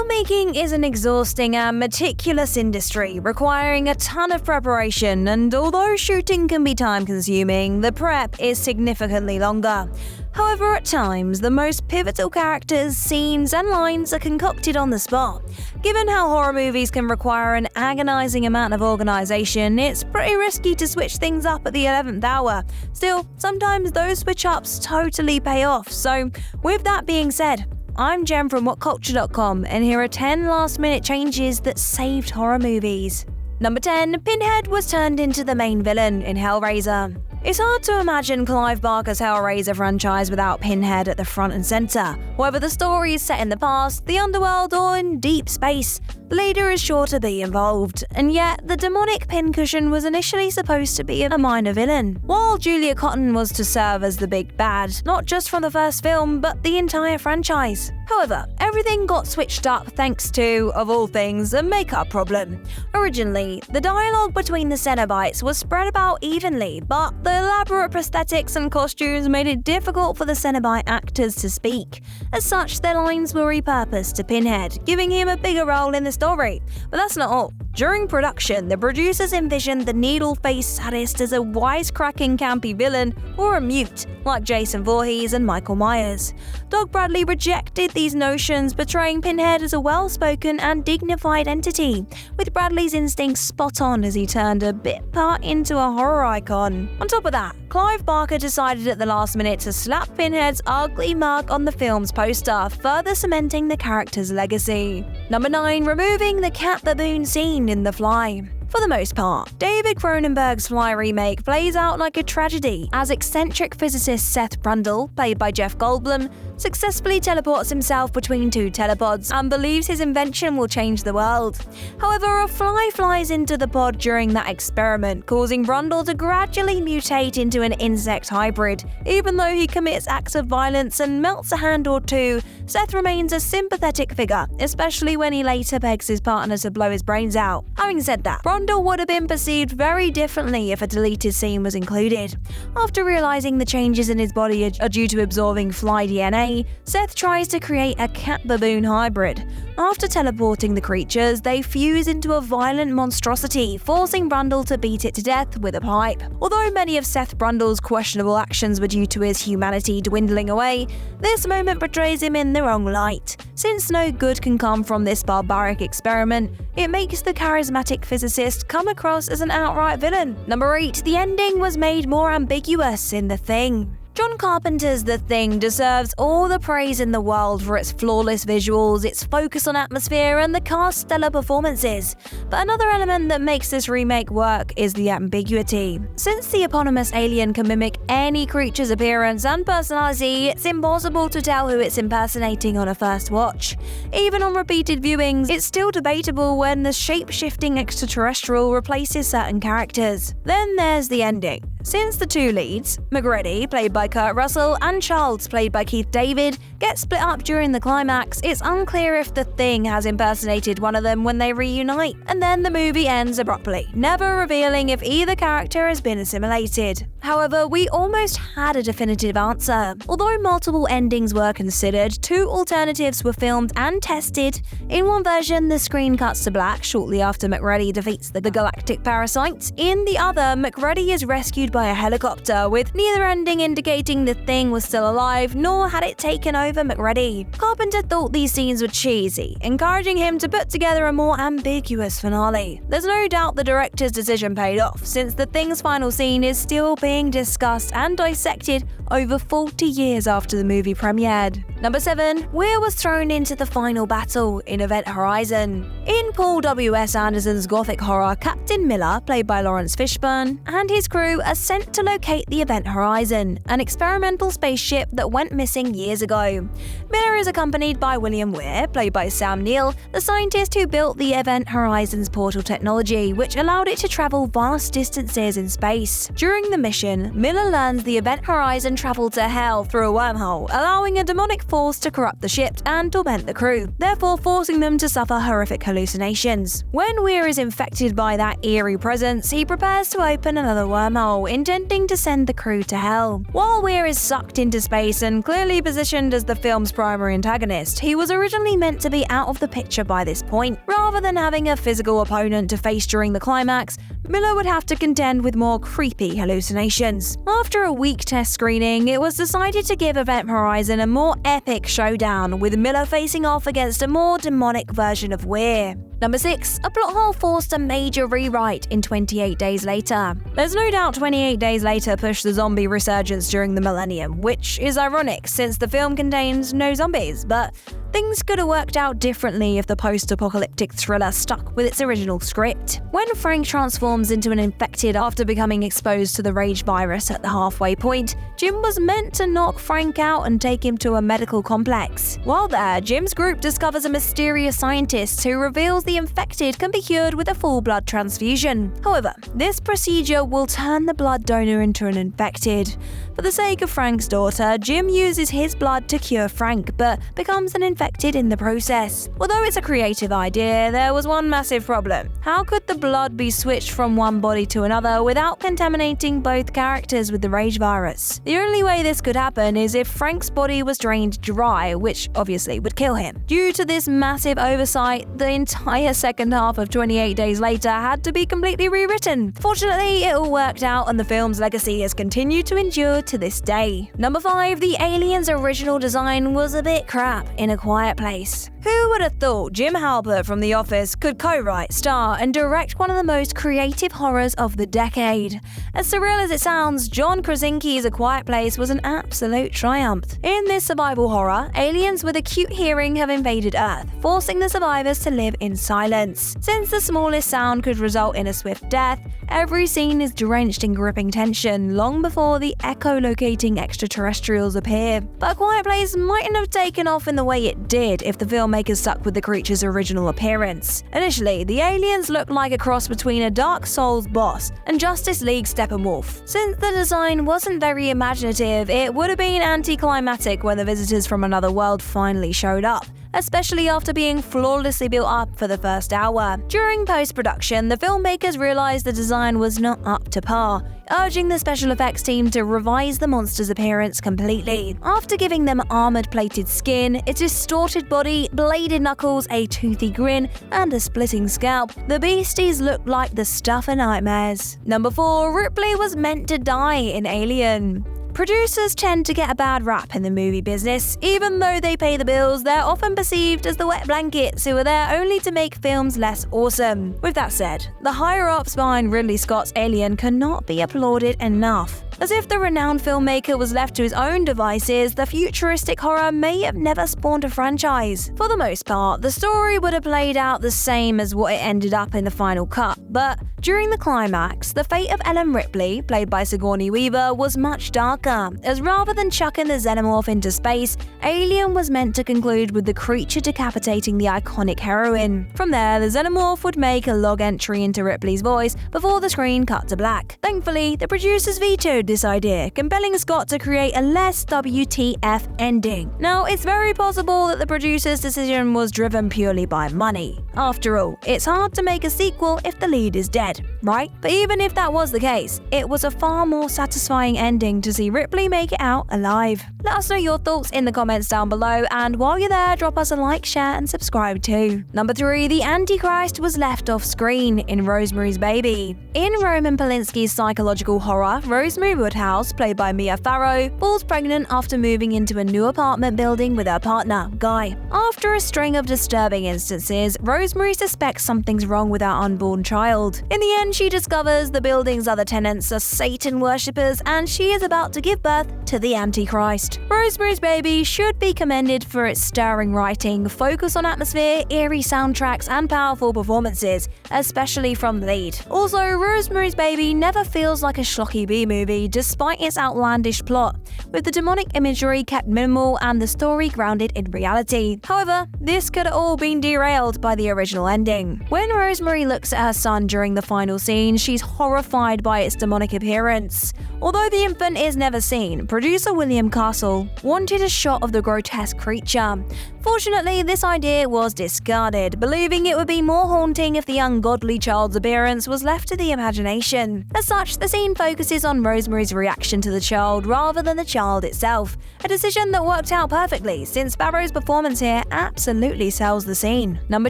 Filmmaking is an exhausting and meticulous industry, requiring a ton of preparation, and although shooting can be time-consuming, the prep is significantly longer. However, at times, the most pivotal characters, scenes, and lines are concocted on the spot. Given how horror movies can require an agonizing amount of organization, it's pretty risky to switch things up at the 11th hour. Still, sometimes those switch-ups totally pay off, so with that being said, I'm Jem from WhatCulture.com, and here are 10 last-minute changes that saved horror movies. Number 10. Pinhead was turned into the main villain in Hellraiser. It's hard to imagine Clive Barker's Hellraiser franchise without Pinhead at the front and center. Whether the story is set in the past, the underworld, or in deep space, the leader is sure to be involved, and yet the demonic pincushion was initially supposed to be a minor villain, while Julia Cotton was to serve as the big bad, not just from the first film, but the entire franchise. However, everything got switched up thanks to, of all things, a makeup problem. Originally, the dialogue between the Cenobites was spread about evenly, but the elaborate prosthetics and costumes made it difficult for the Cenobite actors to speak. As such, their lines were repurposed to Pinhead, giving him a bigger role in the story. But that's not all. During production, the producers envisioned the needle-faced sadist as a wisecracking campy villain or a mute, like Jason Voorhees and Michael Myers. Doug Bradley rejected these notions, portraying Pinhead as a well-spoken and dignified entity, with Bradley's instincts spot on as he turned a bit part into a horror icon. On top of that, Clive Barker decided at the last minute to slap Pinhead's ugly mug on the film's poster, further cementing the character's legacy. Number 9. Removing the cat baboon scene in The Fly. For the most part, David Cronenberg's Fly remake plays out like a tragedy, as eccentric physicist Seth Brundle, played by Jeff Goldblum, successfully teleports himself between two telepods and believes his invention will change the world. However, a fly flies into the pod during that experiment, causing Brundle to gradually mutate into an insect hybrid. Even though he commits acts of violence and melts a hand or two, Seth remains a sympathetic figure, especially when he later begs his partner to blow his brains out. Having said that, Brundle would have been perceived very differently if a deleted scene was included. After realizing the changes in his body are due to absorbing fly DNA, Seth tries to create a cat-baboon hybrid. After teleporting the creatures, they fuse into a violent monstrosity, forcing Brundle to beat it to death with a pipe. Although many of Seth Brundle's questionable actions were due to his humanity dwindling away, this moment portrays him in the wrong light. Since no good can come from this barbaric experiment, it makes the charismatic physicist come across as an outright villain. Number 8. The ending was made more ambiguous in The Thing. John Carpenter's The Thing deserves all the praise in the world for its flawless visuals, its focus on atmosphere, and the cast's stellar performances. But another element that makes this remake work is the ambiguity. Since the eponymous alien can mimic any creature's appearance and personality, it's impossible to tell who it's impersonating on a first watch. Even on repeated viewings, it's still debatable when the shape-shifting extraterrestrial replaces certain characters. Then there's the ending. Since the two leads, McGrady, played by Kurt Russell, and Childs, played by Keith David, get split up during the climax, it's unclear if The Thing has impersonated one of them when they reunite, and then the movie ends abruptly, never revealing if either character has been assimilated. However, we almost had a definitive answer. Although multiple endings were considered, two alternatives were filmed and tested. In one version, the screen cuts to black shortly after McReady defeats the galactic parasite. In the other, McReady is rescued by a helicopter, with neither ending indicating The Thing was still alive, nor had it taken over McReady. Carpenter thought these scenes were cheesy, encouraging him to put together a more ambiguous finale. There's no doubt the director's decision paid off, since The Thing's final scene is still being discussed and dissected over 40 years after the movie premiered. Number 7. Weir was thrown into the final battle in Event Horizon. In Paul W.S. Anderson's gothic horror, Captain Miller, played by Lawrence Fishburne, and his crew are sent to locate the Event Horizon, an experimental spaceship that went missing years ago. Miller is accompanied by William Weir, played by Sam Neill, the scientist who built the Event Horizon's portal technology, which allowed it to travel vast distances in space. During the mission, Miller learns the Event Horizon traveled to Hell through a wormhole, allowing a demonic force to corrupt the ship and torment the crew, therefore forcing them to suffer horrific hallucinations. When Weir is infected by that eerie presence, he prepares to open another wormhole, intending to send the crew to Hell. While while Weir is sucked into space and clearly positioned as the film's primary antagonist, he was originally meant to be out of the picture by this point. Rather than having a physical opponent to face during the climax, Miller would have to contend with more creepy hallucinations. After a week test screening, it was decided to give Event Horizon a more epic showdown, with Miller facing off against a more demonic version of Weir. Number 6. A plot hole forced a major rewrite in 28 Days Later. There's no doubt 28 Days Later pushed the zombie resurgence during the millennium, which is ironic since the film contains no zombies, but things could have worked out differently if the post-apocalyptic thriller stuck with its original script. When Frank transforms into an infected after becoming exposed to the rage virus at the halfway point, Jim was meant to knock Frank out and take him to a medical complex. While there, Jim's group discovers a mysterious scientist who reveals the infected can be cured with a full blood transfusion. However, this procedure will turn the blood donor into an infected. For the sake of Frank's daughter, Jim uses his blood to cure Frank, but becomes an infected in the process. Although it's a creative idea, there was one massive problem. How could the blood be switched from one body to another without contaminating both characters with the rage virus? The only way this could happen is if Frank's body was drained dry, which obviously would kill him. Due to this massive oversight, the entire second half of 28 Days Later had to be completely rewritten. Fortunately, it all worked out and the film's legacy has continued to endure to this day. Number 5. The alien's original design was a bit crap in A Quiet Place. Who would have thought Jim Halpert from The Office could co-write, star, and direct one of the most creative horrors of the decade? As surreal as it sounds, John Krasinski's A Quiet Place was an absolute triumph. In this survival horror, aliens with acute hearing have invaded Earth, forcing the survivors to live in silence. Since the smallest sound could result in a swift death, every scene is drenched in gripping tension long before the echolocating extraterrestrials appear. But A Quiet Place mightn't have taken off in the way it did if the filmmakers stuck with the creature's original appearance. Initially, the aliens looked like a cross between a Dark Souls boss and Justice League Steppenwolf. Since the design wasn't very imaginative, it would have been anticlimactic when the visitors from another world finally showed up, especially after being flawlessly built up for the first hour. During post-production, the filmmakers realized the design was not up to par, urging the special effects team to revise the monster's appearance completely. After giving them armored-plated skin, a distorted body, bladed knuckles, a toothy grin, and a splitting scalp, the beasties looked like the stuff of nightmares. Number 4. Ripley was meant to die in Alien. Producers tend to get a bad rap in the movie business. Even though they pay the bills, they're often perceived as the wet blankets who are there only to make films less awesome. With that said, the higher-ups behind Ridley Scott's Alien cannot be applauded enough. As if the renowned filmmaker was left to his own devices, the futuristic horror may have never spawned a franchise. For the most part, the story would have played out the same as what it ended up in the final cut, but during the climax, the fate of Ellen Ripley, played by Sigourney Weaver, was much darker, as rather than chucking the xenomorph into space, Alien was meant to conclude with the creature decapitating the iconic heroine. From there, the xenomorph would make a log entry into Ripley's voice before the screen cut to black. Thankfully, the producers vetoed this idea, compelling Scott to create a less WTF ending. Now, it's very possible that the producer's decision was driven purely by money. After all, it's hard to make a sequel if the lead is dead, right? But even if that was the case, it was a far more satisfying ending to see Ripley make it out alive. Let us know your thoughts in the comments down below, and while you're there, drop us a like, share, and subscribe too. Number 3. The Antichrist was left off screen in Rosemary's Baby. In Roman Polanski's psychological horror, Rosemary Woodhouse, played by Mia Farrow, falls pregnant after moving into a new apartment building with her partner, Guy. After a string of disturbing instances, Rosemary suspects something's wrong with her unborn child. In the end, she discovers the building's other tenants are Satan worshippers, and she is about to give birth to the Antichrist. Rosemary's Baby should be commended for its stirring writing, focus on atmosphere, eerie soundtracks, and powerful performances, especially from the lead. Also, Rosemary's Baby never feels like a schlocky B-movie despite its outlandish plot, with the demonic imagery kept minimal and the story grounded in reality. However, this could have all been derailed by the original ending. When Rosemary looks at her son during the final scene, she's horrified by its demonic appearance. Although the infant is never seen, producer William Castle wanted a shot of the grotesque creature. Fortunately, this idea was discarded, believing it would be more haunting if the ungodly child's appearance was left to the imagination. As such, the scene focuses on Rosemary's reaction to the child rather than the child itself, a decision that worked out perfectly since Favreau's performance here absolutely sells the scene. Number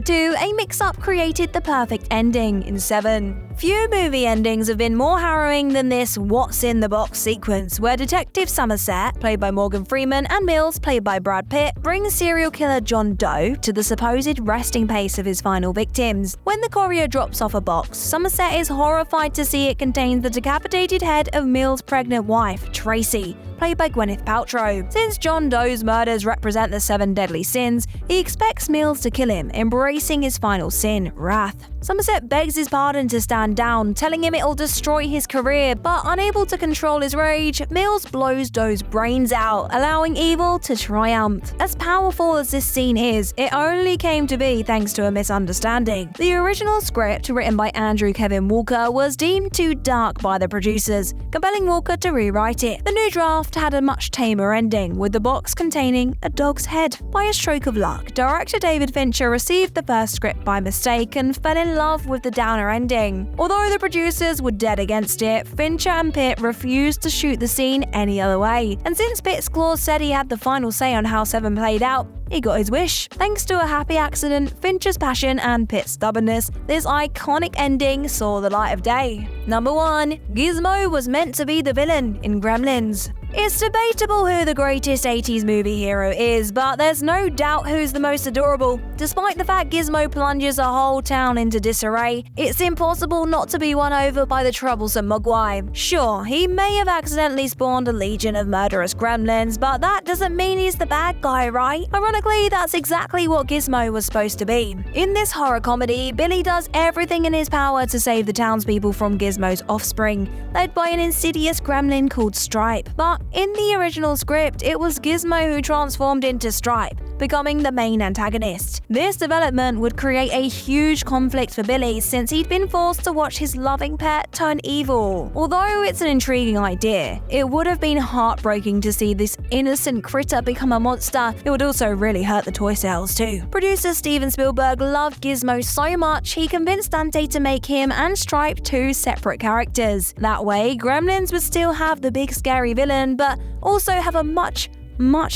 2, a mix-up created the perfect ending in Seven. Few movie endings have been more harrowing than this what's in the box sequence, where Detective Somerset, played by Morgan Freeman, and Mills, played by Brad Pitt, bring serial killer John Doe to the supposed resting place of his final victims. When the courier drops off a box, Somerset is horrified to see it contains the decapitated head of Mills' pregnant wife, Tracy, played by Gwyneth Paltrow. Since John Doe's murders represent the 7 deadly sins, he expects Mills to kill him, embracing his final sin, wrath. Somerset begs his pardon to stand down, telling him it'll destroy his career, but unable to control his rage, Mills blows Doe's brains out, allowing evil to triumph. As powerful as this scene is, it only came to be thanks to a misunderstanding. The original script, written by Andrew Kevin Walker, was deemed too dark by the producers, compelling Walker to rewrite it. The new draft had a much tamer ending, with the box containing a dog's head. By a stroke of luck, director David Fincher received the first script by mistake and fell in love with the downer ending. Although the producers were dead against it, Fincher and Pitt refused to shoot the scene any other way, and since Pitt's clause said he had the final say on how Seven played out, he got his wish. Thanks to a happy accident, Fincher's passion, and Pitt's stubbornness, this iconic ending saw the light of day. Number 1. Gizmo was meant to be the villain in Gremlins. It's debatable who the greatest 80s movie hero is, but there's no doubt who's the most adorable. Despite the fact Gizmo plunges a whole town into disarray, it's impossible not to be won over by the troublesome Mogwai. Sure, he may have accidentally spawned a legion of murderous gremlins, but that doesn't mean he's the bad guy, right? Ironically, that's exactly what Gizmo was supposed to be. In this horror comedy, Billy does everything in his power to save the townspeople from Gizmo's offspring, led by an insidious gremlin called Stripe. But in the original script, it was Gizmo who transformed into Stripe, becoming the main antagonist. This development would create a huge conflict for Billy since he'd been forced to watch his loving pet turn evil. Although it's an intriguing idea, it would have been heartbreaking to see this innocent critter become a monster. It would also really hurt the toy sales too. Producer Steven Spielberg loved Gizmo so much he convinced Dante to make him and Stripe 2 separate characters. That way, Gremlins would still have the big scary villain, but also have a much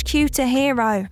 cuter hero.